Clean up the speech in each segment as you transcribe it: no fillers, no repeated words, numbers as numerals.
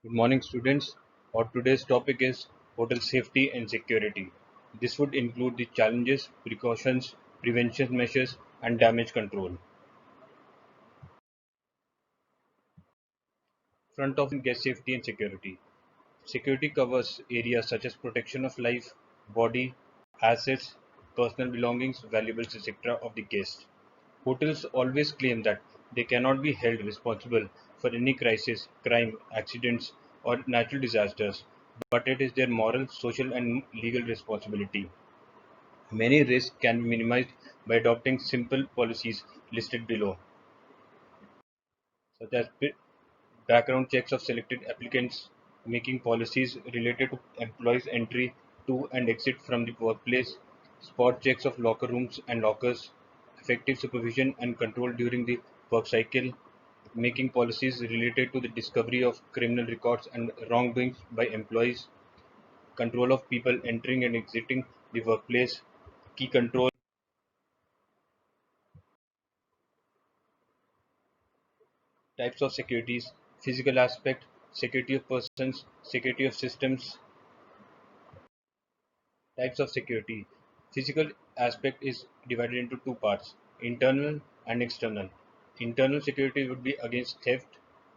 Good morning, students. Our today's topic is hotel safety and security. This would include the challenges, precautions, prevention measures, and damage control. Front of guest safety and security. Security covers areas such as protection of life, body, assets, personal belongings, valuables, etc. of the guest. Hotels always claim that they cannot be held responsible for any crisis, crime, accidents, or natural disasters, but it is their moral, social, and legal responsibility. Many risks can be minimized by adopting simple policies listed below, such as background checks of selected applicants, making policies related to employees' entry to and exit from the workplace, spot checks of locker rooms and lockers, effective supervision and control during the work cycle, making policies related to the discovery of criminal records and wrongdoings by employees, control of people entering and exiting the workplace, key control, types of securities, physical aspect, security of persons, security of systems. Types of security. Physical aspect is divided into two parts, internal and external. Internal security would be against theft,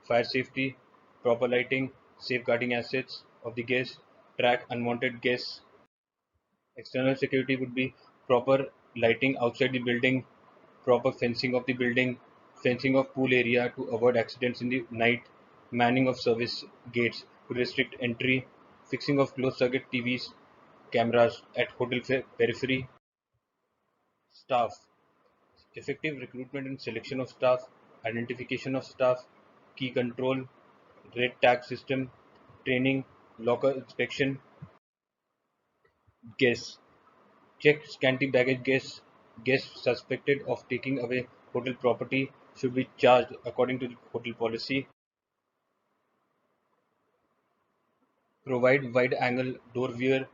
fire safety, proper lighting, safeguarding assets of the guests, track unwanted guests. External security would be proper lighting outside the building, proper fencing of the building, fencing of pool area to avoid accidents in the night, manning of service gates to restrict entry, fixing of closed circuit TVs, cameras at hotel periphery, staff, effective recruitment and selection of staff, identification of staff, key control, red tag system, training, locker inspection, guests. Check scanty baggage guests. Guests suspected of taking away hotel property should be charged according to the hotel policy. Provide wide-angle door wear,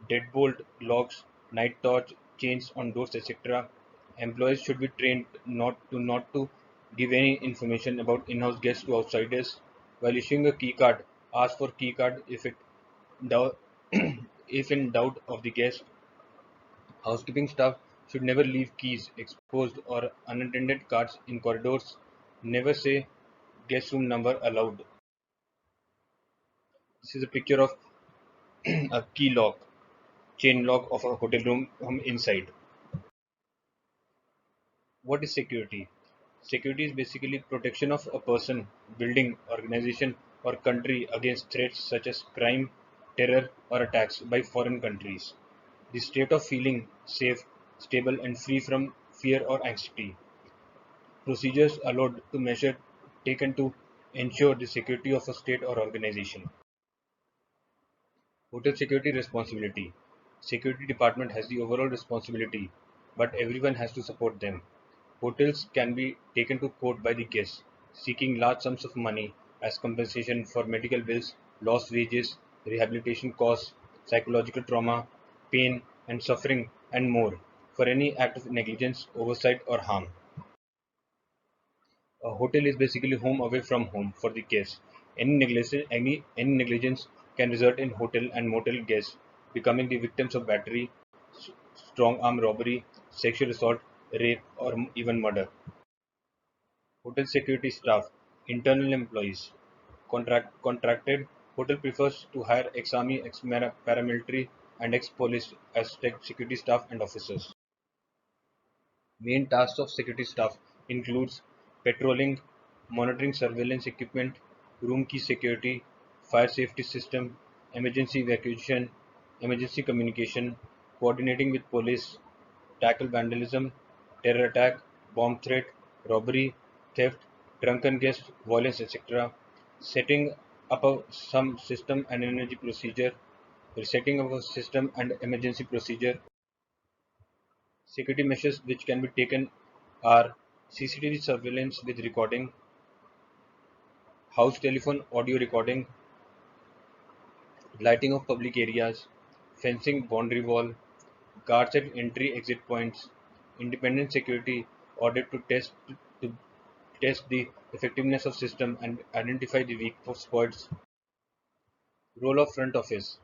deadbolt locks, night torch, chains on doors, etc. Employees should be trained not to give any information about in-house guests to outsiders. While issuing a key card, ask for key card doubt, if in doubt of the guest. Housekeeping staff should never leave keys exposed or unattended cards in corridors. Never say guest room number allowed. This is a picture of a key lock, chain lock of a hotel room from inside. What is security? Security is basically protection of a person, building, organization, or country against threats such as crime, terror, or attacks by foreign countries. The state of feeling safe, stable, and free from fear or anxiety. Procedures allowed to measure taken to ensure the security of a state or organization. Hotel security responsibility. Security department has the overall responsibility, but everyone has to support them. Hotels can be taken to court by the guests, seeking large sums of money as compensation for medical bills, lost wages, rehabilitation costs, psychological trauma, pain and suffering, and more for any act of negligence, oversight, or harm. A hotel is basically home away from home for the guests. Any negligence can result in hotel and motel guests becoming the victims of battery, strong arm robbery, sexual assault, rape, or even murder. Hotel security staff, internal employees, contracted. Hotel prefers to hire ex-army, ex-paramilitary, and ex-police as security staff and officers. Main tasks of security staff includes patrolling, monitoring surveillance equipment, room key security, fire safety system, emergency evacuation, emergency communication, coordinating with police, tackle vandalism, terror attack, bomb threat, robbery, theft, drunken guest, violence, etc. Setting up some system and energy procedure, resetting of a system and emergency procedure. Security measures which can be taken are CCTV surveillance with recording, house telephone audio recording, lighting of public areas, fencing boundary wall, guards at entry exit points, independent security ordered to test the effectiveness of system and identify the weak spots. Role of front office: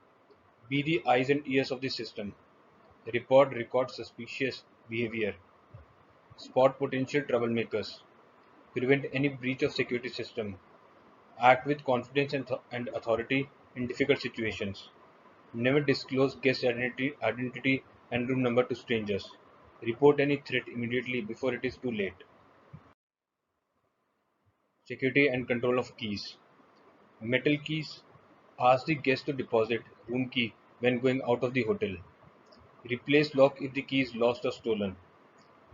be the eyes and ears of the system. Record suspicious behavior. Spot potential troublemakers. Prevent any breach of security system. Act with confidence and authority in difficult situations. Never disclose guest identity and room number to strangers. Report any threat immediately before it is too late. Security and control of keys. Metal keys. Ask the guest to deposit room key when going out of the hotel. Replace lock if the key is lost or stolen.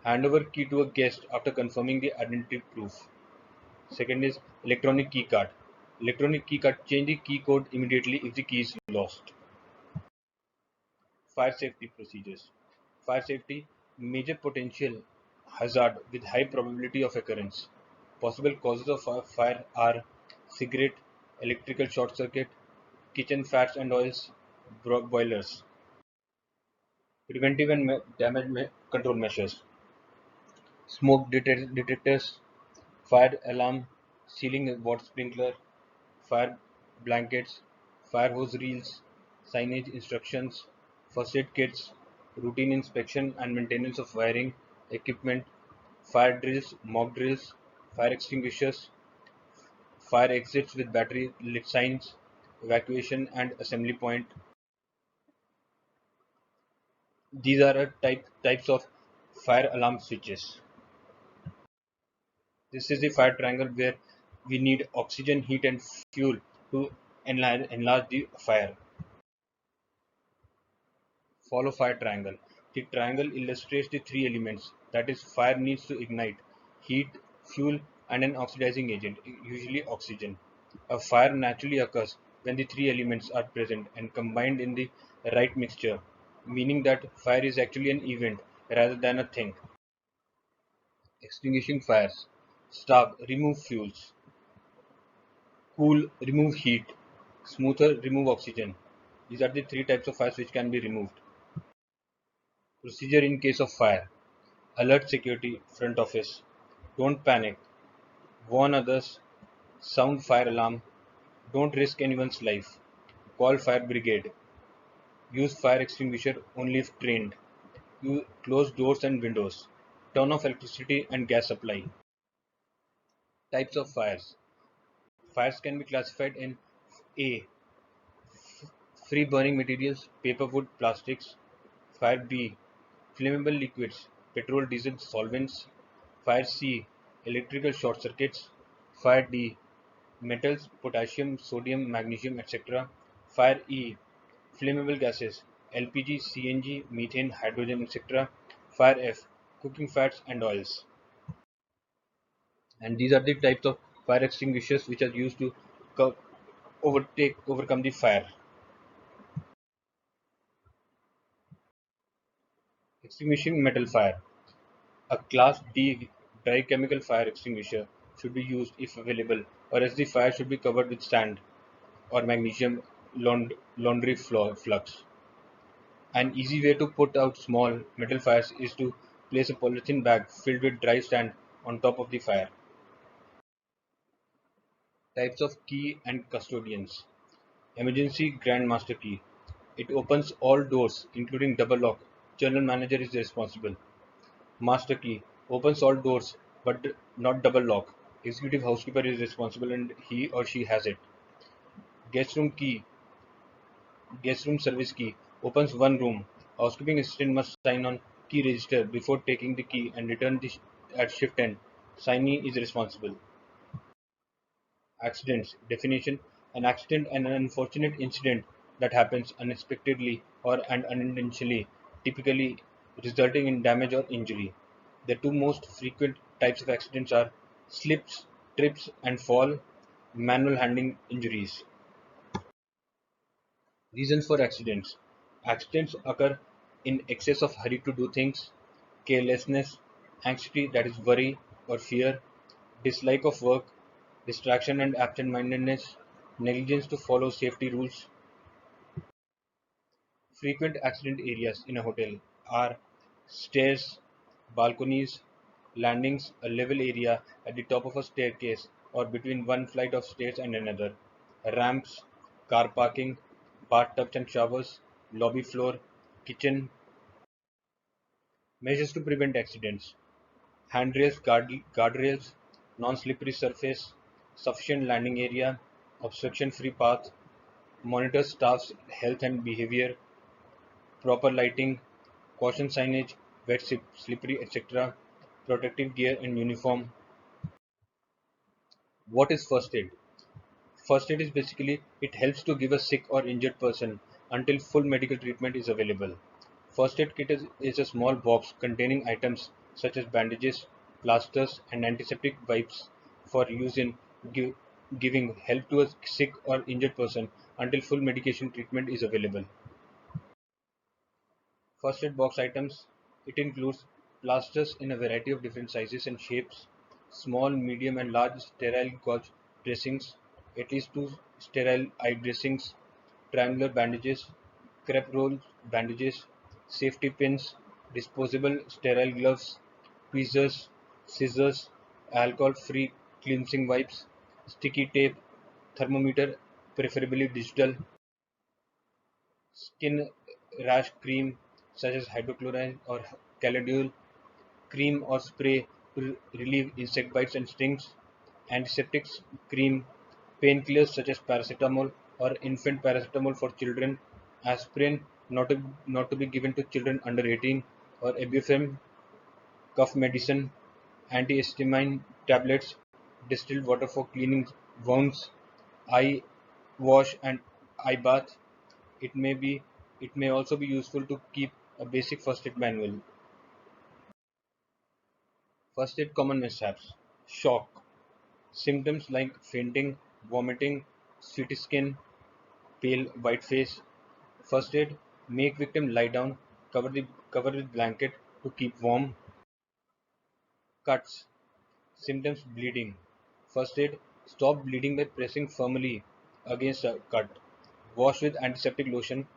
Hand over key to a guest after confirming the identity proof. Second is electronic key card. Electronic key card: change the key code immediately if the key is lost. Fire safety procedures. Fire safety: major potential hazard with high probability of occurrence. Possible causes of fire are cigarette, electrical short circuit, kitchen fats and oils, boilers. Preventive and damage control measures: smoke detectors, fire alarm, ceiling water sprinkler, fire blankets, fire hose reels, signage instructions, first aid kits, routine inspection and maintenance of wiring, equipment, fire drills, mock drills, fire extinguishers, fire exits with battery lit signs, evacuation and assembly point. These are types of fire alarm switches. This is the fire triangle where we need oxygen, heat and fuel to enlarge the fire. Follow fire triangle. The triangle illustrates the three elements, that is, fire needs to ignite heat, fuel, and an oxidizing agent, usually oxygen. A fire naturally occurs when the three elements are present and combined in the right mixture, meaning that fire is actually an event rather than a thing. Extinguishing fires. Starve, remove fuels. Cool, remove heat. Smoother, remove oxygen. These are the three types of fires which can be removed. Procedure in case of fire. Alert security front office. Don't panic. Warn others. Sound fire alarm. Don't risk anyone's life. Call fire brigade. Use fire extinguisher only if trained. You close doors and windows. Turn off electricity and gas supply. Types of fires. Fires can be classified in A. Free burning materials, paper, wood, plastics. Fire B. Flammable liquids, petrol, diesel, solvents. Fire C. Electrical short circuits. Fire D. Metals, potassium, sodium, magnesium, etc. Fire E. Flammable gases, LPG, CNG, methane, hydrogen, etc. Fire F. Cooking fats and oils. And these are the types of fire extinguishers which are used to co- overcome the fire. Extinguishing metal fire. A Class D dry chemical fire extinguisher should be used if available, or else the fire should be covered with sand or magnesium laundry flux. An easy way to put out small metal fires is to place a polythene bag filled with dry sand on top of the fire. Types of key and custodians. Emergency Grandmaster Key. It opens all doors, including double lock. General manager is responsible. Master Key opens all doors, but not double lock. Executive housekeeper is responsible and he or she has it. Guest room key, guest room service key opens one room. Housekeeping assistant must sign on key register before taking the key and return at shift end. Signee is responsible. Accidents. Definition: an accident and an unfortunate incident that happens unexpectedly or and unintentionally, typically resulting in damage or injury. The two most frequent types of accidents are slips, trips and fall, manual handling injuries. Reasons for accidents. Accidents occur in excess of hurry to do things, carelessness, anxiety, that is worry or fear, dislike of work, distraction and absent-mindedness, negligence to follow safety rules. Frequent accident areas in a hotel are stairs, balconies, Landings, a level area at the top of a staircase or between one flight of stairs and another. Ramps, car parking, bathtubs and showers, lobby floor, kitchen. Measures to prevent accidents: handrails, guardrails, non-slippery surface, sufficient landing area, obstruction-free path, monitor staff's health and behavior, proper lighting, caution signage, wet, slippery, etc., protective gear and uniform. What is first aid? First aid is basically it helps to give a sick or injured person until full medical treatment is available. First aid kit is a small box containing items such as bandages, plasters, and antiseptic wipes for use in gi- giving help to a sick or injured person until full medication treatment is available. First aid box items: it includes plasters in a variety of different sizes and shapes, small, medium, and large sterile gauze dressings, at least two sterile eye dressings, triangular bandages, crepe roll bandages, safety pins, disposable sterile gloves, tweezers, scissors, alcohol-free cleansing wipes, sticky tape, thermometer, preferably digital, skin rash cream such as hydrochloride or caladiol, cream or spray to relieve insect bites and stings, antiseptic cream, painkillers such as paracetamol or infant paracetamol for children, aspirin not to be given to children under 18, or ibuprofen, cough medicine, antihistamine tablets, distilled water for cleaning wounds, eye wash and eye bath. It may be it may also be useful to keep a basic first aid manual. First aid common mishaps: shock. Symptoms like fainting, vomiting, sweaty skin, pale white face. First aid: make victim lie down, cover with blanket to keep warm. Cuts. Symptoms: bleeding. First aid: stop bleeding by pressing firmly against a cut. Wash with antiseptic lotion.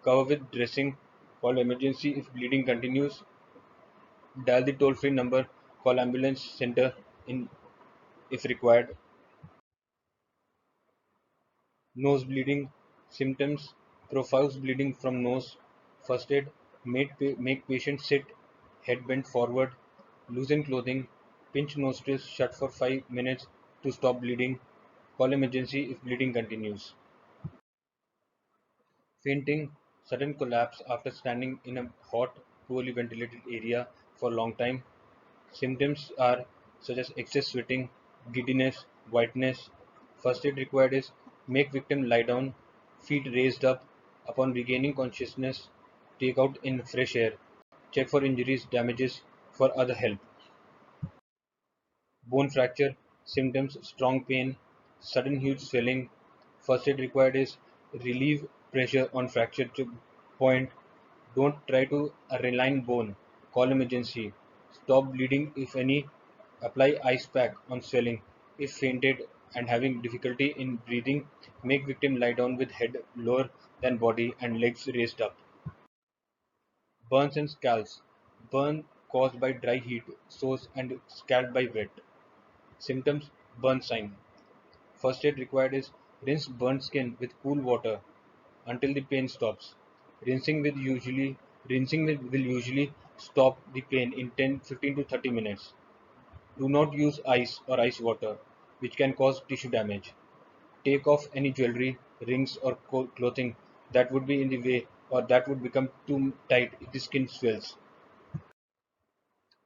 Cover with dressing. Call emergency if bleeding continues. Dial the toll-free number. Call ambulance center in if required. Nose bleeding. Symptoms: profuse bleeding from nose. First aid: make patient sit, head bent forward. Loosen clothing. Pinch nostrils shut for 5 minutes to stop bleeding. Call emergency if bleeding continues. Fainting, sudden collapse after standing in a hot, poorly ventilated area for a long time. Symptoms are such as excess sweating, giddiness, whiteness. First aid required is: make victim lie down, feet raised up. Upon regaining consciousness, take out in fresh air. Check for injuries, damages, for other help. Bone fracture. Symptoms: strong pain, sudden huge swelling. First aid required is: relieve pressure on fractured point. Don't try to realign bone. Call emergency. Stop bleeding if any. Apply ice pack on swelling. If fainted and having difficulty in breathing, make victim lie down with head lower than body and legs raised up. Burns and scalds. Burn caused by dry heat, sores and scald by wet. Symptoms: burn sign. First aid required is: rinse burnt skin with cool water until the pain stops. Rinsing will usually stop the pain in 10-15 to 30 minutes. Do not use ice or ice water, which can cause tissue damage. Take off any jewelry, rings, or clothing that would be in the way or that would become too tight if the skin swells.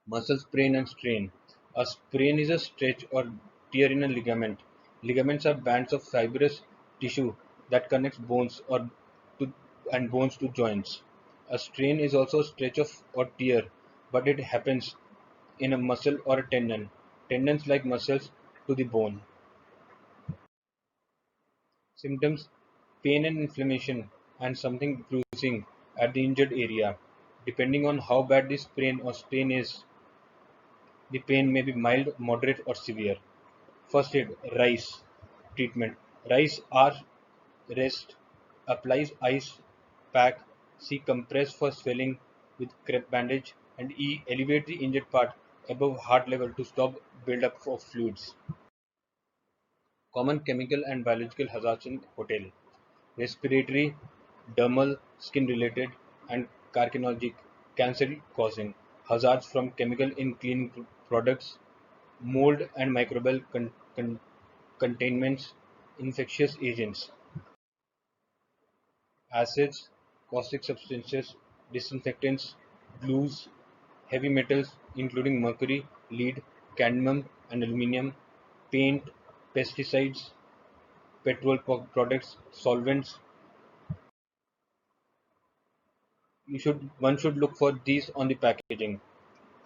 Muscle sprain and strain. A sprain is a stretch or tear in a ligament. Ligaments are bands of fibrous tissue that connects bones to, and bones to joints. A strain is also a stretch of or tear, but it happens in a muscle or a tendon. Tendons like muscles to the bone. Symptoms: pain and inflammation and something bruising at the injured area. Depending on how bad the sprain or strain is, the pain may be mild, moderate, or severe. First aid: rice treatment. Rice R rest. Applies ice pack. C compress for swelling with crepe bandage. And E elevate the injured part above heart level to stop buildup of fluids. Common chemical and biological hazards in hotel: respiratory, dermal, skin-related, and carcinogenic, cancer-causing hazards from chemical in cleaning products, mold and microbial contaminants, infectious agents, acids, caustic substances, disinfectants, glues, heavy metals including mercury, lead, cadmium, and aluminum, paint, pesticides, petrol products, solvents. One should look for these on the packaging.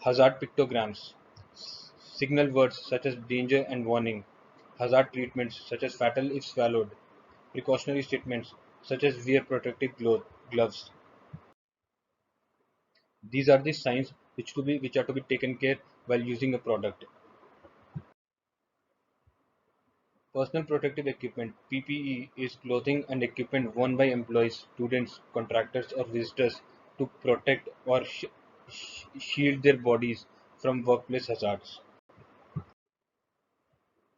Hazard pictograms, signal words such as danger and warning, hazard treatments such as fatal if swallowed, precautionary statements such as wear protective gloves. These are the signs which are to be taken care while using a product. Personal protective equipment (PPE) is clothing and equipment worn by employees, students, contractors, or visitors to protect or shield their bodies from workplace hazards.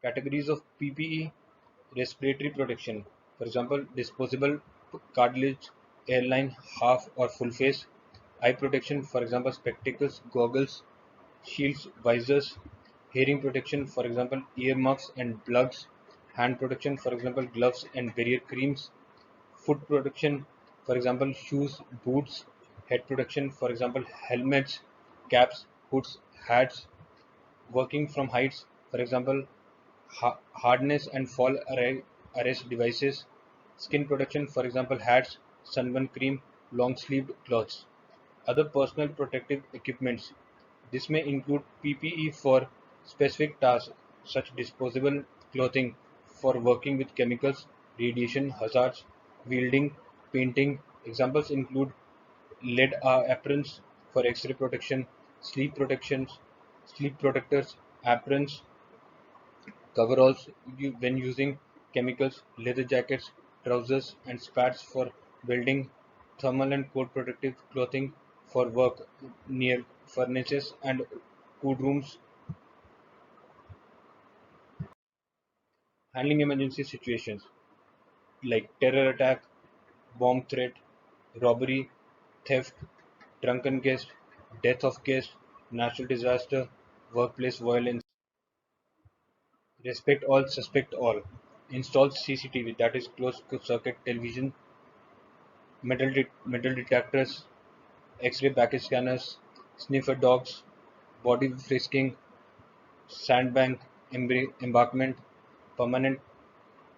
Categories of PPE: respiratory protection, for example, disposable cartilage, airline, half or full face; eye protection, for example, spectacles, goggles, shields, visors; hearing protection, for example, earmuffs and plugs; hand protection, for example, gloves and barrier creams; foot protection, for example, shoes, boots; head protection, for example, helmets, caps, hoods, hats; working from heights, for example, harness and fall arrest devices; skin protection, for example, hats, sunburn cream, long-sleeved clothes; other personal protective equipments. This may include PPE for specific tasks, such disposable clothing for working with chemicals, radiation hazards, welding, painting. Examples include lead aprons for X-ray protection, sleep protections, sleep protectors, aprons, coveralls when using chemicals, leather jackets, trousers, and spats for welding, thermal and cold protective clothing for work near furnaces and cool rooms, handling emergency situations like terror attack, bomb threat, robbery, theft, drunken guest, death of guest, natural disaster, workplace violence. Respect all, suspect all. Install CCTV, that is closed circuit television, metal detectors, X-ray package scanners, sniffer dogs, body frisking, sandbank embankment, permanent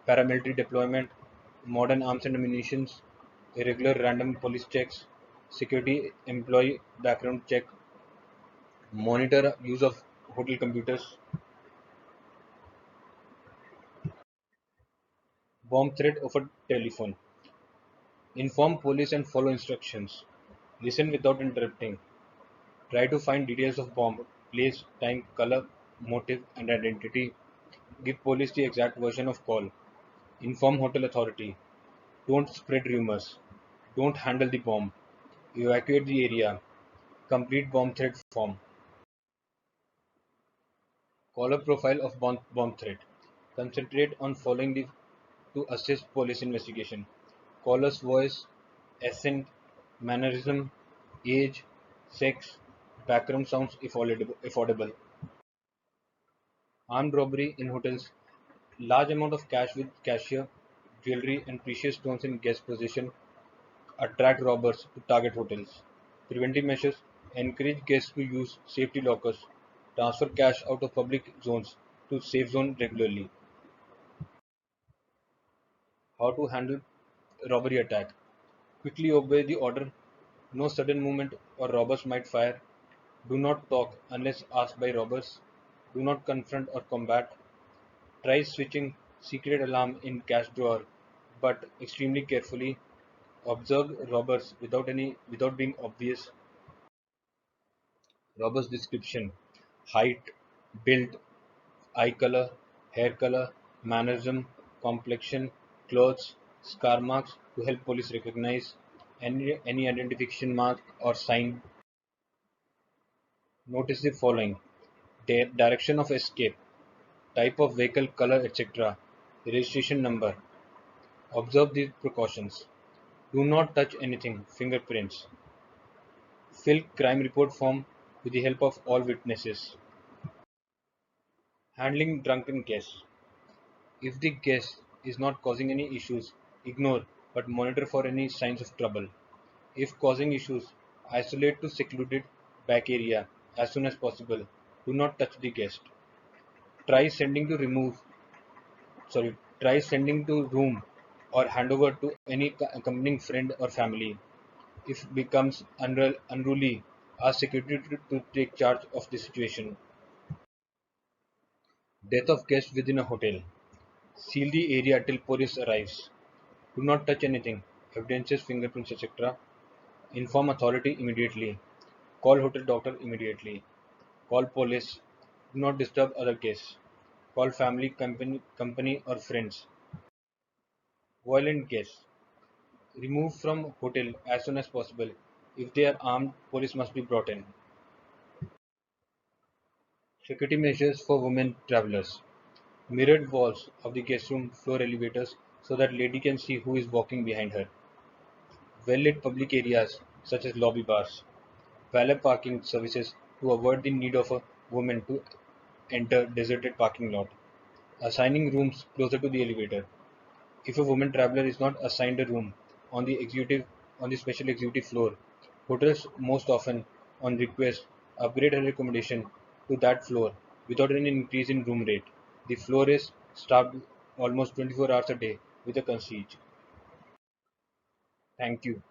paramilitary deployment, modern arms and ammunition, irregular random police checks, security employee background check, monitor use of hotel computers, bomb threat over telephone, inform police and follow instructions, listen without interrupting, try to find details of bomb, place, time, color, motive, and identity, give police the exact version of call, inform hotel authority, don't spread rumors, don't handle the bomb, evacuate the area, complete bomb threat form, caller profile of bomb threat, concentrate on following the to assist police investigation, caller's voice, accent, mannerism, age, sex, background sounds if audible. Armed robbery in hotels: large amount of cash with cashier, jewelry and precious stones in guest possession attract robbers to target hotels. Preventive measures: encourage guests to use safety lockers, transfer cash out of public zones to safe zone regularly. How to handle robbery attack: quickly obey the order, no sudden movement or robbers might fire, do not talk unless asked by robbers, do not confront or combat, try switching secret alarm in cash drawer but extremely carefully, observe robbers without being obvious. Robbers description: height, build, eye color, hair color, mannerism, complexion, clothes, scar marks to help police recognize any identification mark or sign. Notice the following: Direction of escape, type of vehicle, color, etc., registration number. Observe these precautions. Do not touch anything, fingerprints. Fill crime report form with the help of all witnesses. Handling drunken guests. If the guest is not causing any issues, ignore but monitor for any signs of trouble. If causing issues, isolate to secluded back area as soon as possible. Do not touch the guest. Try sending to remove Try sending to room or handover to any accompanying friend or family. If becomes unruly, ask security to take charge of the situation. Death of guest within a hotel. Seal the area till police arrives. Do not touch anything, evidences, fingerprints, etc. Inform authority immediately. Call hotel doctor immediately. Call police. Do not disturb other guests. Call family, company or friends. Violent guests. Remove from hotel as soon as possible. If they are armed, police must be brought in. Security measures for women travelers. Mirrored walls of the guest room floor elevators so that lady can see who is walking behind her. Well-lit public areas such as lobby bars. Valet parking services to avoid the need of a woman to enter deserted parking lot. Assigning rooms closer to the elevator. If a woman traveler is not assigned a room on the executive on the special executive floor, hotels most often, on request, upgrade her accommodation to that floor without any increase in room rate. The floor is staffed almost 24 hours a day with a concierge. Thank you.